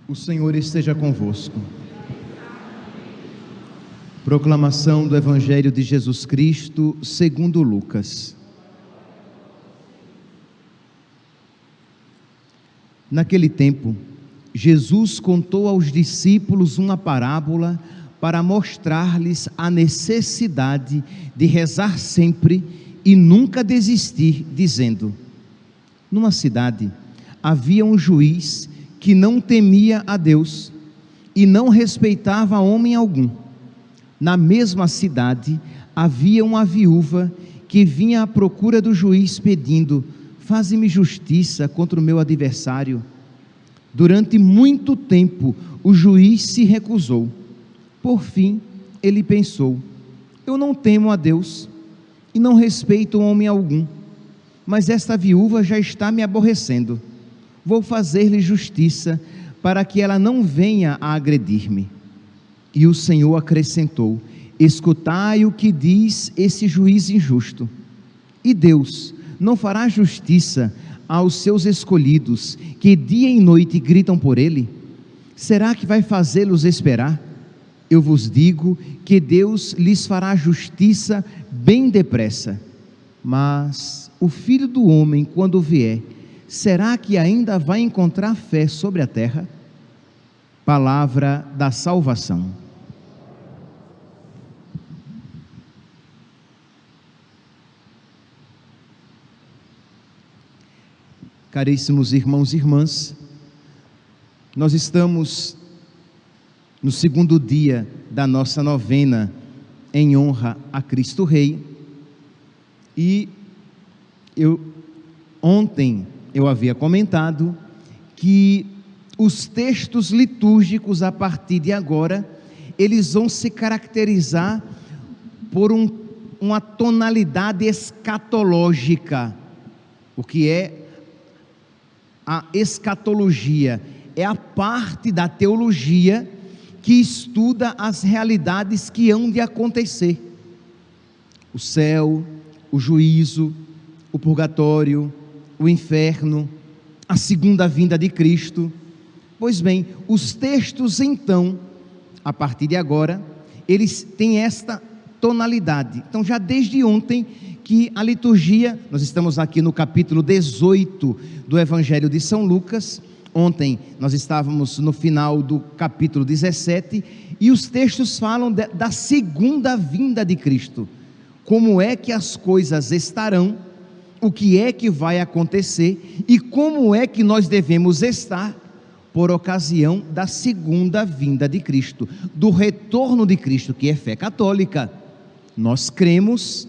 O Senhor esteja convosco. Proclamação do Evangelho de Jesus Cristo segundo Lucas. Naquele tempo, Jesus contou aos discípulos uma parábola para mostrar-lhes a necessidade de rezar sempre e nunca desistir, dizendo: numa cidade havia um juiz que não temia a Deus e não respeitava homem algum. Na mesma cidade havia uma viúva que vinha à procura do juiz pedindo: faze-me justiça contra o meu adversário. Durante muito tempo o juiz se recusou. Por fim ele pensou: eu não temo a Deus e não respeito homem algum, mas esta viúva já está me aborrecendo. Vou fazer-lhe justiça para que ela não venha a agredir-me. E o Senhor acrescentou: escutai o que diz esse juiz injusto. E Deus não fará justiça aos seus escolhidos, que dia e noite gritam por ele? Será que vai fazê-los esperar? Eu vos digo que Deus lhes fará justiça bem depressa. Mas o Filho do Homem, quando vier, será que ainda vai encontrar fé sobre a terra? Palavra da salvação. Caríssimos irmãos e irmãs, nós estamos no segundo dia da nossa novena em honra a Cristo Rei, e ontem eu havia comentado que os textos litúrgicos a partir de agora, eles vão se caracterizar por uma tonalidade escatológica. O que é a escatologia? É a parte da teologia que estuda as realidades que hão de acontecer: o céu, o juízo, o purgatório, o inferno, a segunda vinda de Cristo. Pois bem, os textos então, a partir de agora, eles têm esta tonalidade. Então já desde ontem que a liturgia, nós estamos aqui no capítulo 18 do Evangelho de São Lucas. Ontem nós estávamos no final do capítulo 17, e os textos falam da segunda vinda de Cristo. Como é que as coisas estarão, o que é que vai acontecer e como é que nós devemos estar por ocasião da segunda vinda de Cristo, do retorno de Cristo, que é fé católica. Nós cremos,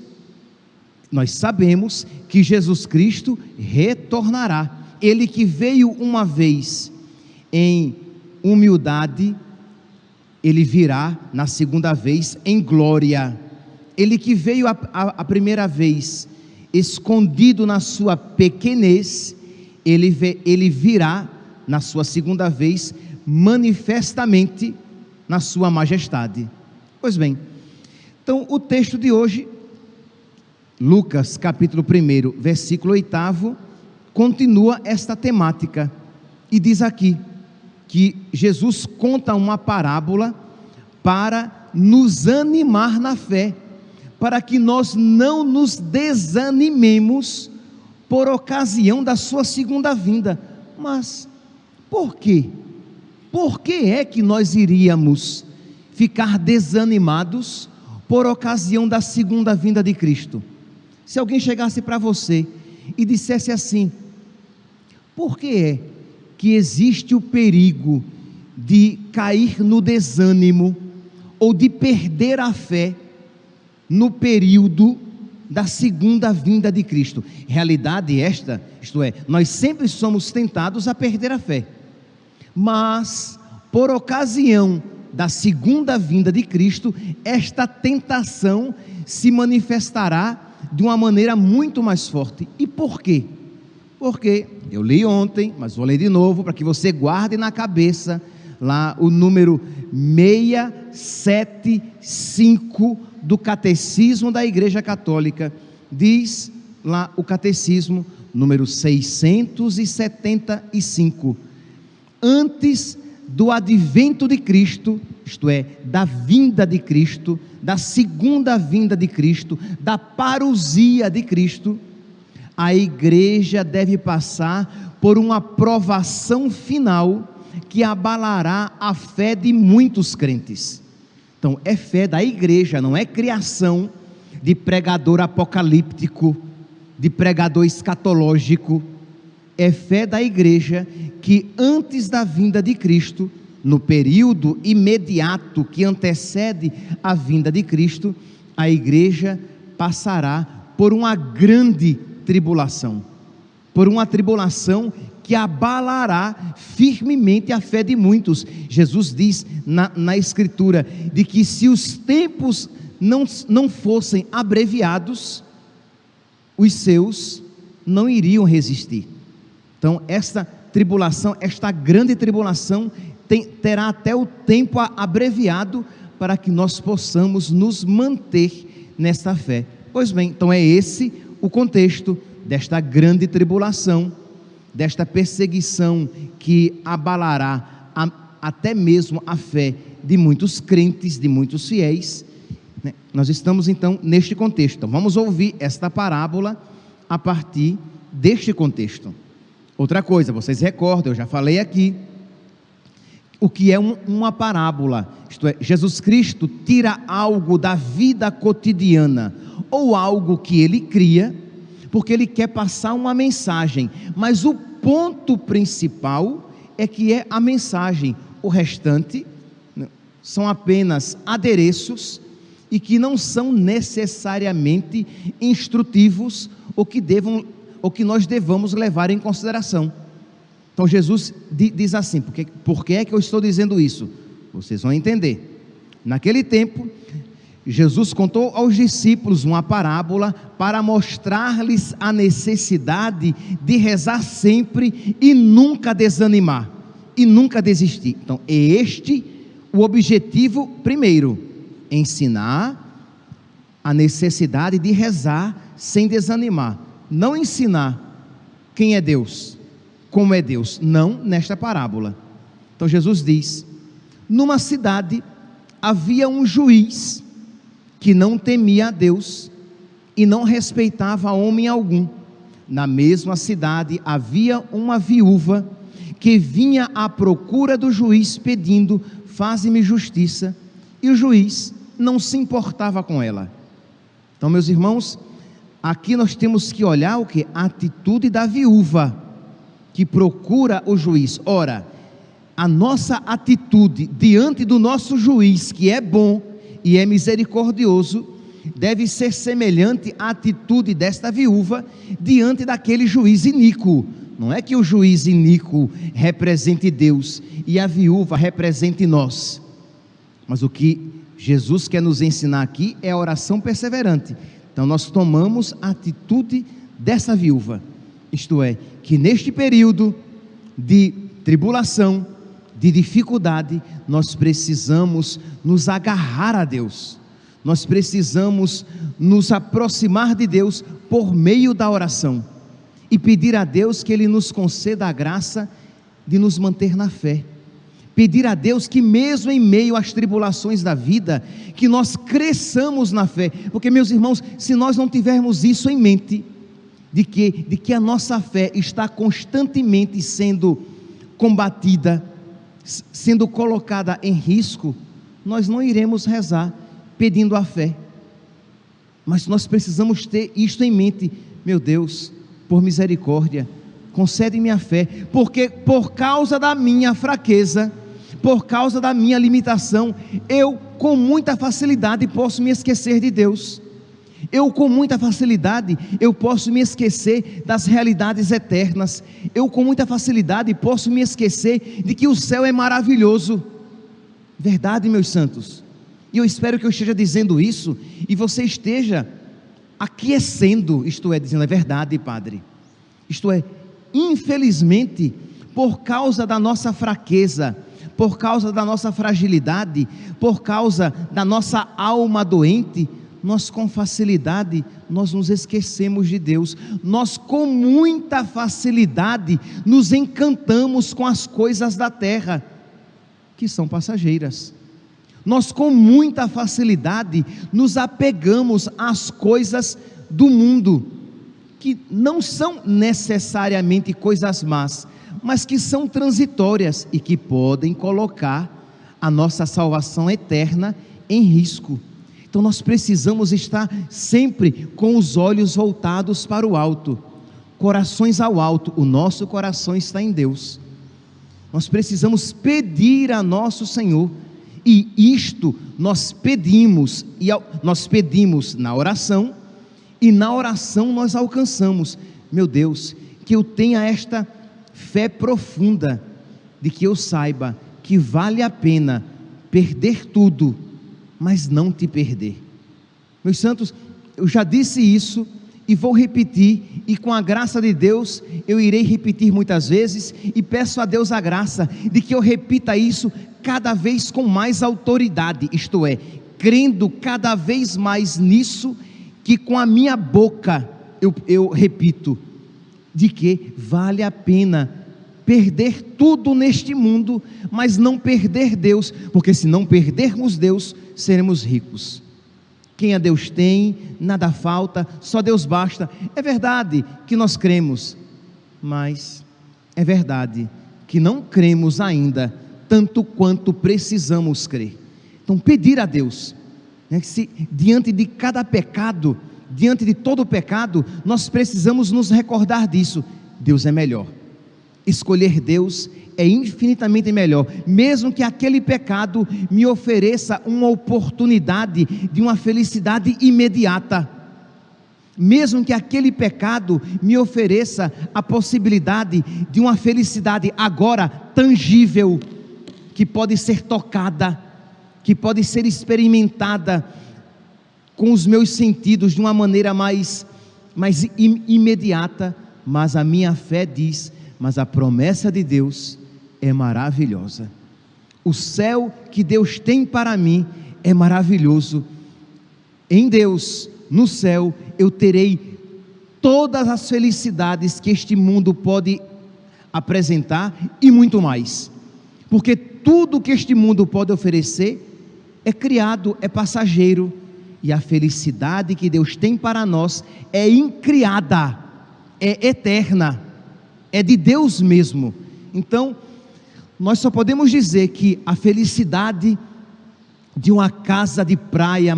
nós sabemos que Jesus Cristo retornará. Ele que veio uma vez em humildade, ele virá na segunda vez em glória. Ele que veio a primeira vez escondido na sua pequenez, ele virá na sua segunda vez manifestamente na sua majestade. Pois bem, então o texto de hoje, Lucas capítulo 1, versículo 8, continua esta temática, e diz aqui que Jesus conta uma parábola para nos animar na fé, para que nós não nos desanimemos por ocasião da sua segunda vinda. Mas por quê? Por que é que nós iríamos ficar desanimados por ocasião da segunda vinda de Cristo? Se alguém chegasse para você e dissesse assim: por que é que existe o perigo de cair no desânimo ou de perder a fé no período da segunda vinda de Cristo? Realidade esta, isto é, nós sempre somos tentados a perder a fé, mas por ocasião da segunda vinda de Cristo, esta tentação se manifestará de uma maneira muito mais forte. E por quê? Porque eu li ontem, mas vou ler de novo para que você guarde na cabeça lá o número 675 do Catecismo da Igreja Católica. Diz lá o Catecismo número 675: antes do advento de Cristo, isto é, da vinda de Cristo, da segunda vinda de Cristo, da parousia de Cristo, a igreja deve passar por uma provação final que abalará a fé de muitos crentes. Então, é fé da igreja, não é criação de pregador apocalíptico, de pregador escatológico. É fé da igreja que antes da vinda de Cristo, no período imediato que antecede a vinda de Cristo, a igreja passará por uma grande tribulação, por uma tribulação que abalará firmemente a fé de muitos. Jesus diz na Escritura, de que se os tempos não fossem abreviados, os seus não iriam resistir. Então, esta tribulação, esta grande tribulação, terá até o tempo abreviado para que nós possamos nos manter nesta fé. Pois bem, então é esse o contexto desta grande tribulação, desta perseguição que abalará até mesmo a fé de muitos crentes, de muitos fiéis, né? Nós estamos então neste contexto. Então, vamos ouvir esta parábola a partir deste contexto. Outra coisa, vocês recordam, eu já falei aqui, o que é uma parábola, isto é, Jesus Cristo tira algo da vida cotidiana, ou algo que ele cria, porque ele quer passar uma mensagem, mas o ponto principal é que é a mensagem, o restante são apenas adereços, e que não são necessariamente instrutivos, ou que nós devamos levar em consideração. Então Jesus diz assim, por que é que eu estou dizendo isso? Vocês vão entender. Naquele tempo, Jesus contou aos discípulos uma parábola para mostrar-lhes a necessidade de rezar sempre e nunca desanimar, e nunca desistir. Então é este o objetivo primeiro, ensinar a necessidade de rezar sem desanimar. Não ensinar quem é Deus, como é Deus, não nesta parábola. Então Jesus diz: numa cidade havia um juiz que não temia a Deus e não respeitava homem algum. Na mesma cidade havia uma viúva que vinha à procura do juiz pedindo: faze-me justiça, e o juiz não se importava com ela. Então, meus irmãos, aqui nós temos que olhar o que? A atitude da viúva que procura o juiz. Ora, a nossa atitude diante do nosso juiz, que é bom e é misericordioso, deve ser semelhante à atitude desta viúva diante daquele juiz iníquo. Não é que o juiz iníquo represente Deus e a viúva represente nós, mas o que Jesus quer nos ensinar aqui é a oração perseverante. Então nós tomamos a atitude dessa viúva, isto é, que neste período de tribulação, de dificuldade, nós precisamos nos agarrar a Deus, nós precisamos nos aproximar de Deus por meio da oração, e pedir a Deus que Ele nos conceda a graça de nos manter na fé, pedir a Deus que mesmo em meio às tribulações da vida, que nós cresçamos na fé, porque meus irmãos, se nós não tivermos isso em mente, de que a nossa fé está constantemente sendo combatida, sendo colocada em risco, nós não iremos rezar pedindo a fé. Mas nós precisamos ter isto em mente: meu Deus, por misericórdia, concede-me a fé, porque por causa da minha fraqueza, por causa da minha limitação, eu com muita facilidade posso me esquecer de Deus. Eu com muita facilidade, eu posso me esquecer das realidades eternas. Eu com muita facilidade posso me esquecer de que o céu é maravilhoso. Verdade, meus santos? E eu espero que eu esteja dizendo isso e você esteja aquecendo, isto é, dizendo: é verdade, Padre. Isto é, infelizmente, por causa da nossa fraqueza, por causa da nossa fragilidade, por causa da nossa alma doente, nós com facilidade, nós nos esquecemos de Deus, nós com muita facilidade nos encantamos com as coisas da terra, que são passageiras. Nós, com muita facilidade, nos apegamos às coisas do mundo, que não são necessariamente coisas más, mas que são transitórias e que podem colocar a nossa salvação eterna em risco. Então nós precisamos estar sempre com os olhos voltados para o alto, corações ao alto. O nosso coração está em Deus. Nós precisamos pedir a nosso Senhor, e isto nós pedimos na oração, e na oração nós alcançamos. Meu Deus, que eu tenha esta fé profunda, de que eu saiba que vale a pena perder tudo, mas não te perder. Meus santos, eu já disse isso e vou repetir, e com a graça de Deus eu irei repetir muitas vezes, e peço a Deus a graça de que eu repita isso cada vez com mais autoridade, isto é, crendo cada vez mais nisso, que com a minha boca eu repito, de que vale a pena perder tudo neste mundo, mas não perder Deus, porque se não perdermos Deus, seremos ricos. Quem a Deus tem, nada falta, só Deus basta. É verdade que nós cremos, mas é verdade que não cremos ainda tanto quanto precisamos crer. Então, pedir a Deus, né, que se diante de cada pecado, diante de todo pecado, nós precisamos nos recordar disso. Deus é melhor. Escolher Deus é infinitamente melhor, mesmo que aquele pecado me ofereça uma oportunidade de uma felicidade imediata, mesmo que aquele pecado me ofereça a possibilidade de uma felicidade agora tangível, que pode ser tocada, que pode ser experimentada com os meus sentidos de uma maneira mais imediata, mas a minha fé diz, mas a promessa de Deus é maravilhosa. O céu que Deus tem para mim é maravilhoso. Em Deus, no céu, eu terei todas as felicidades que este mundo pode apresentar e muito mais, porque tudo que este mundo pode oferecer é criado, é passageiro, e a felicidade que Deus tem para nós é incriada, é eterna, é de Deus mesmo. Então, nós só podemos dizer que a felicidade de uma casa de praia,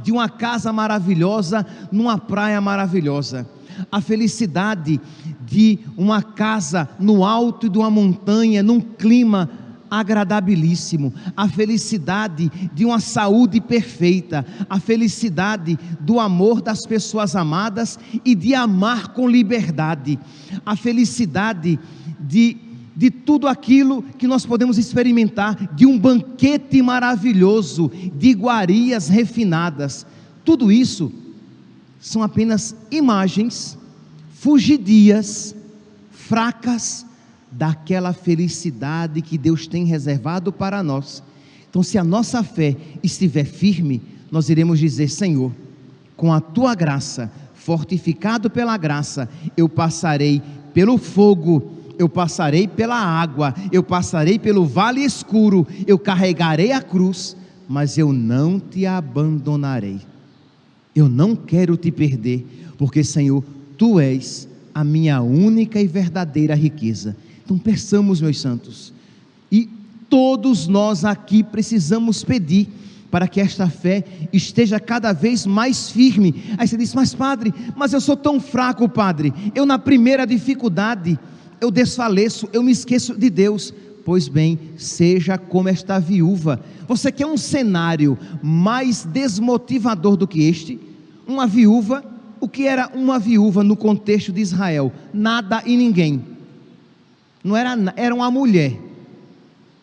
de uma casa maravilhosa, numa praia maravilhosa, a felicidade de uma casa no alto de uma montanha, num clima agradabilíssimo, a felicidade de uma saúde perfeita, a felicidade do amor das pessoas amadas e de amar com liberdade, a felicidade de tudo aquilo que nós podemos experimentar, de um banquete maravilhoso, de iguarias refinadas. Tudo isso são apenas imagens fugidias, fracas, daquela felicidade que Deus tem reservado para nós. Então, se a nossa fé estiver firme, nós iremos dizer: Senhor, com a tua graça, fortificado pela graça, eu passarei pelo fogo, eu passarei pela água, eu passarei pelo vale escuro, eu carregarei a cruz, mas eu não te abandonarei. Eu não quero te perder, porque, Senhor, tu és a minha única e verdadeira riqueza. Então peçamos, meus santos, e todos nós aqui precisamos pedir para que esta fé esteja cada vez mais firme. Aí você diz: mas padre, mas eu sou tão fraco, padre, eu na primeira dificuldade, eu desfaleço, eu me esqueço de Deus. Pois bem, seja como esta viúva. Você quer um cenário mais desmotivador do que este? Uma viúva, o que era uma viúva no contexto de Israel? Nada e ninguém. Não era, era uma mulher.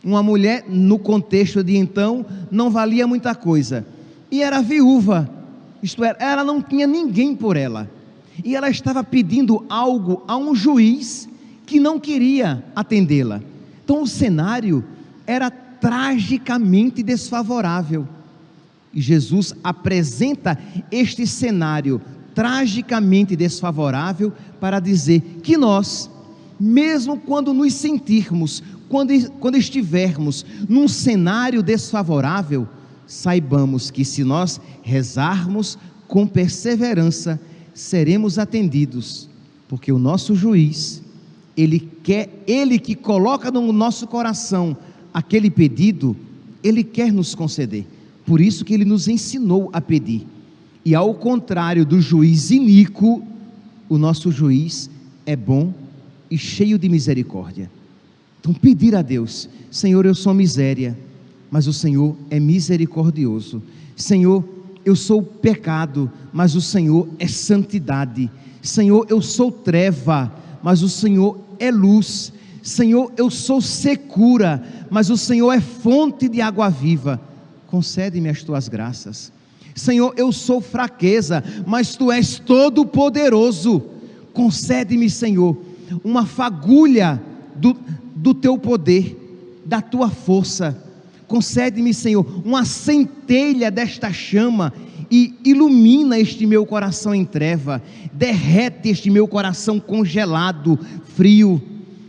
Uma mulher no contexto de então não valia muita coisa. E era viúva, isto é, ela não tinha ninguém por ela. E ela estava pedindo algo a um juiz que não queria atendê-la. Então o cenário era tragicamente desfavorável. E Jesus apresenta este cenário tragicamente desfavorável para dizer que nós, mesmo quando nos sentirmos quando estivermos num cenário desfavorável, saibamos que se nós rezarmos com perseverança, seremos atendidos, porque o nosso juiz, ele que coloca no nosso coração aquele pedido, ele quer nos conceder. Por isso que ele nos ensinou a pedir. E ao contrário do juiz iníquo, o nosso juiz é bom e cheio de misericórdia. Então pedir a Deus: Senhor, eu sou miséria, mas o Senhor é misericordioso. Senhor, eu sou pecado, mas o Senhor é santidade. Senhor, eu sou treva, mas o Senhor é luz. Senhor, eu sou secura, mas o Senhor é fonte de água viva. Concede-me as tuas graças. Senhor, eu sou fraqueza, mas tu és todo poderoso. Concede-me, Senhor, uma fagulha do teu poder, da tua força. Concede-me, Senhor, uma centelha desta chama e ilumina este meu coração em treva, derrete este meu coração congelado, frio.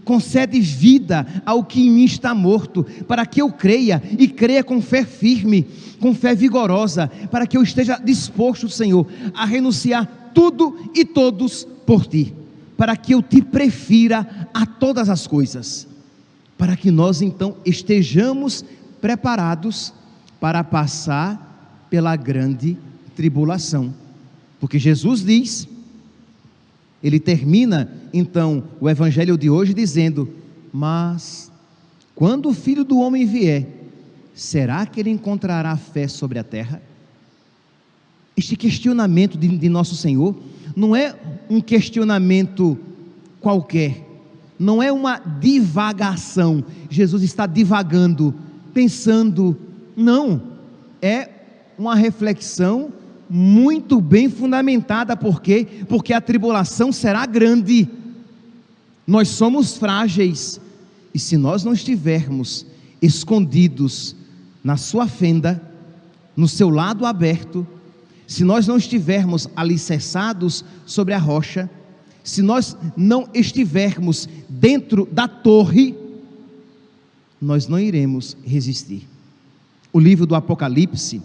Concede vida ao que em mim está morto, para que eu creia, e creia com fé firme, com fé vigorosa, para que eu esteja disposto, Senhor, a renunciar tudo e todos por Ti, para que eu Te prefira a todas as coisas, para que nós então estejamos preparados para passar pela grande tribulação, porque Jesus diz, ele termina então o evangelho de hoje dizendo: mas quando o Filho do Homem vier, será que ele encontrará fé sobre a terra? Este questionamento de nosso Senhor não é um questionamento qualquer, não é uma divagação. Jesus está divagando, pensando, não, é uma reflexão muito bem fundamentada. Por quê? Porque a tribulação será grande, nós somos frágeis, e se nós não estivermos escondidos na sua fenda, no seu lado aberto, se nós não estivermos alicerçados sobre a rocha, se nós não estivermos dentro da torre, nós não iremos resistir. O livro do Apocalipse,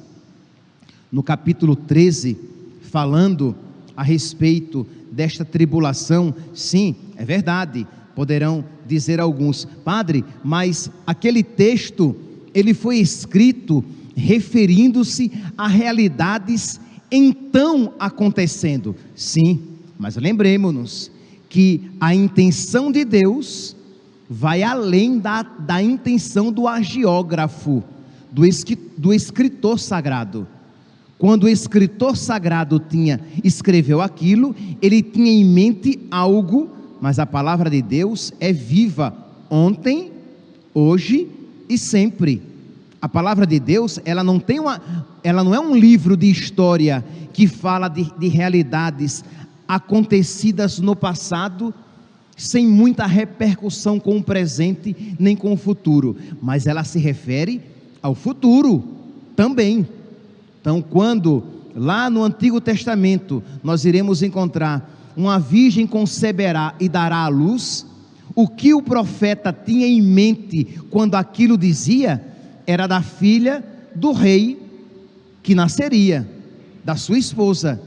no capítulo 13, falando a respeito desta tribulação, sim, é verdade, poderão dizer alguns: padre, mas aquele texto, ele foi escrito referindo-se a realidades então acontecendo. Sim, mas lembremos-nos que a intenção de Deus vai além da intenção do agiógrafo, do escritor sagrado. Quando o escritor sagrado escreveu aquilo, ele tinha em mente algo, mas a palavra de Deus é viva, ontem, hoje e sempre. A palavra de Deus, ela não é um livro de história que fala de realidades acontecidas no passado, sem muita repercussão com o presente, nem com o futuro, mas ela se refere ao futuro também. Então, quando lá no Antigo Testamento nós iremos encontrar uma virgem conceberá e dará à luz, o que o profeta tinha em mente quando aquilo dizia, era da filha do rei que nasceria, da sua esposa.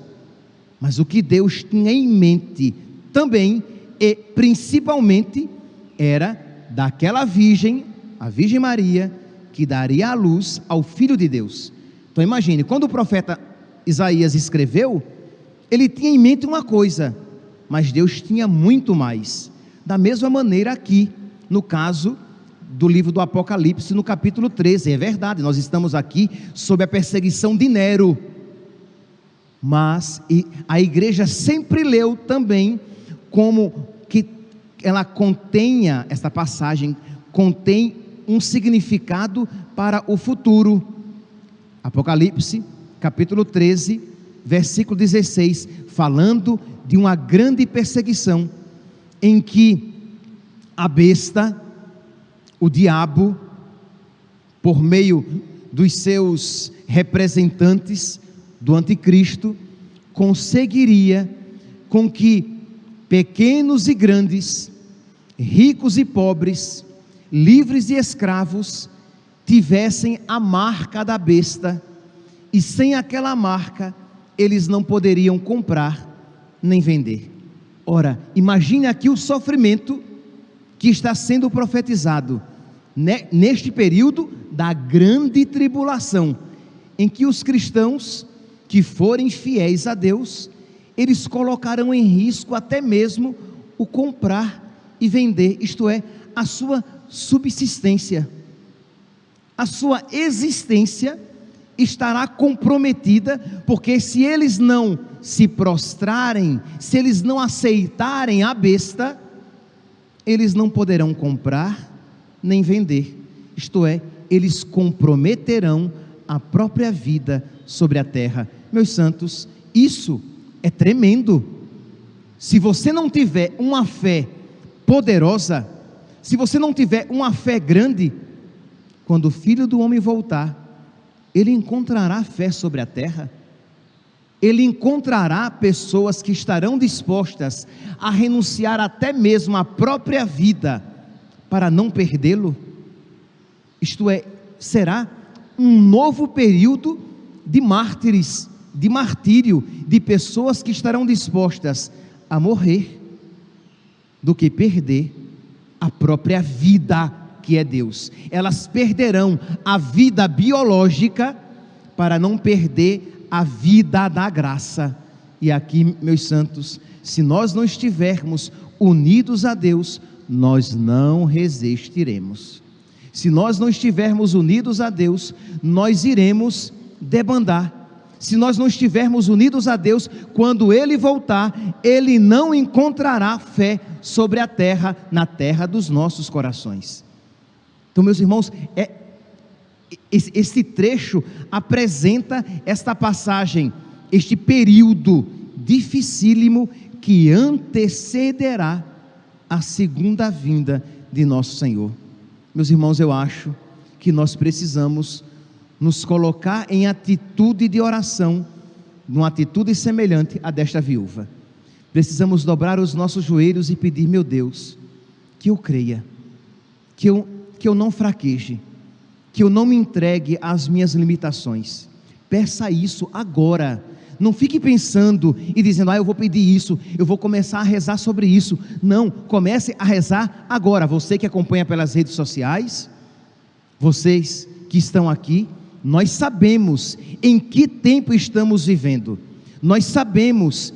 Mas o que Deus tinha em mente também e principalmente era daquela virgem, a Virgem Maria, que daria à luz ao Filho de Deus. Então imagine, quando o profeta Isaías escreveu, ele tinha em mente uma coisa, mas Deus tinha muito mais. Da mesma maneira aqui, no caso do livro do Apocalipse, no capítulo 13, é verdade, nós estamos aqui sob a perseguição de Nero, mas a igreja sempre leu também como que ela contenha, esta passagem contém um significado para o futuro. Apocalipse, capítulo 13, versículo 16, falando de uma grande perseguição, em que a besta, o diabo, por meio dos seus representantes do anticristo, conseguiria com que pequenos e grandes, ricos e pobres, livres e escravos, tivessem a marca da besta, e sem aquela marca eles não poderiam comprar nem vender. Ora, imagine aqui o sofrimento que está sendo profetizado neste período da grande tribulação, em que os cristãos que forem fiéis a Deus, eles colocarão em risco até mesmo o comprar e vender, isto é, a sua subsistência, a sua existência estará comprometida, porque se eles não se prostrarem, se eles não aceitarem a besta, eles não poderão comprar nem vender, isto é, eles comprometerão a própria vida sobre a terra. Meus santos, isso é tremendo. Se você não tiver uma fé poderosa, se você não tiver uma fé grande, quando o Filho do Homem voltar, ele encontrará fé sobre a terra? Ele encontrará pessoas que estarão dispostas a renunciar até mesmo à própria vida para não perdê-lo? Isto é, será um novo período de mártires, de martírio, de pessoas que estarão dispostas a morrer do que perder a própria vida, que é Deus. Elas perderão a vida biológica para não perder a vida da graça. E aqui, meus santos, se nós não estivermos unidos a Deus, nós não resistiremos. Se nós não estivermos unidos a Deus, nós iremos debandar. Se nós não estivermos unidos a Deus, quando Ele voltar, Ele não encontrará fé sobre a terra, na terra dos nossos corações. Então, meus irmãos, esse trecho apresenta esta passagem, este período dificílimo que antecederá a segunda vinda de nosso Senhor. Meus irmãos, eu acho que nós precisamos nos colocar em atitude de oração, numa atitude semelhante à desta viúva. Precisamos dobrar os nossos joelhos e pedir: meu Deus, que eu creia, que eu não fraqueje, que eu não me entregue às minhas limitações. Peça isso agora. Não fique pensando e dizendo: eu vou pedir isso, eu vou começar a rezar sobre isso. Não, comece a rezar agora. Você que acompanha pelas redes sociais, vocês que estão aqui, nós sabemos em que tempo estamos vivendo. Nós sabemos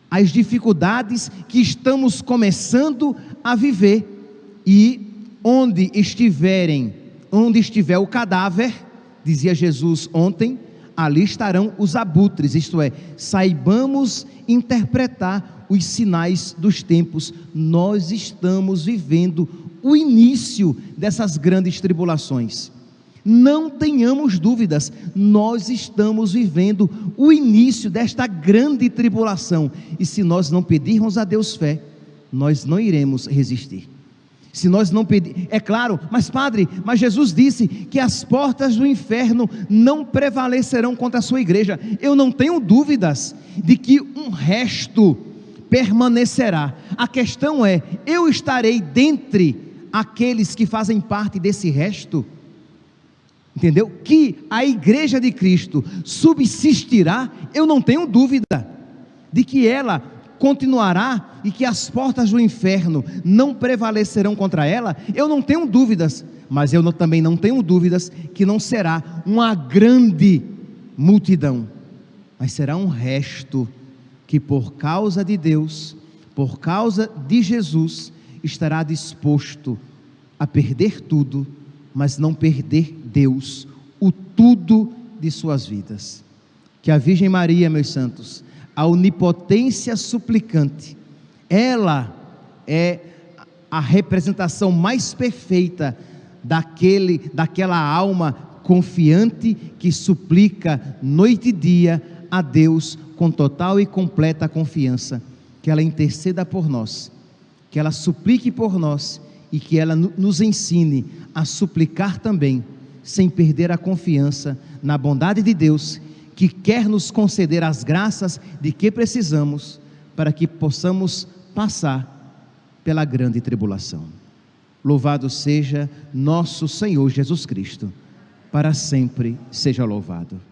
as dificuldades que estamos começando a viver. E onde estiver o cadáver, dizia Jesus ontem, ali estarão os abutres, isto é, saibamos interpretar os sinais dos tempos. Nós estamos vivendo o início dessas grandes tribulações. Não tenhamos dúvidas, nós estamos vivendo o início desta grande tribulação, e se nós não pedirmos a Deus fé, nós não iremos resistir. Se nós não pedir, é claro, mas padre, mas Jesus disse que as portas do inferno não prevalecerão contra a sua igreja. Eu não tenho dúvidas de que um resto permanecerá. A questão é: eu estarei dentre aqueles que fazem parte desse resto? Entendeu? Que a igreja de Cristo subsistirá, eu não tenho dúvida de que ela continuará e que as portas do inferno não prevalecerão contra ela. Eu não tenho dúvidas, mas eu também não tenho dúvidas que não será uma grande multidão, mas será um resto que, por causa de Deus, por causa de Jesus, estará disposto a perder tudo, mas não perder Deus, o tudo de suas vidas. Que a Virgem Maria, meus santos, a onipotência suplicante, ela é a representação mais perfeita daquela alma confiante que suplica noite e dia a Deus com total e completa confiança. Que ela interceda por nós, que ela suplique por nós e que ela nos ensine a suplicar também, sem perder a confiança na bondade de Deus, que quer nos conceder as graças de que precisamos para que possamos passar pela grande tribulação. Louvado seja nosso Senhor Jesus Cristo. Para sempre seja louvado.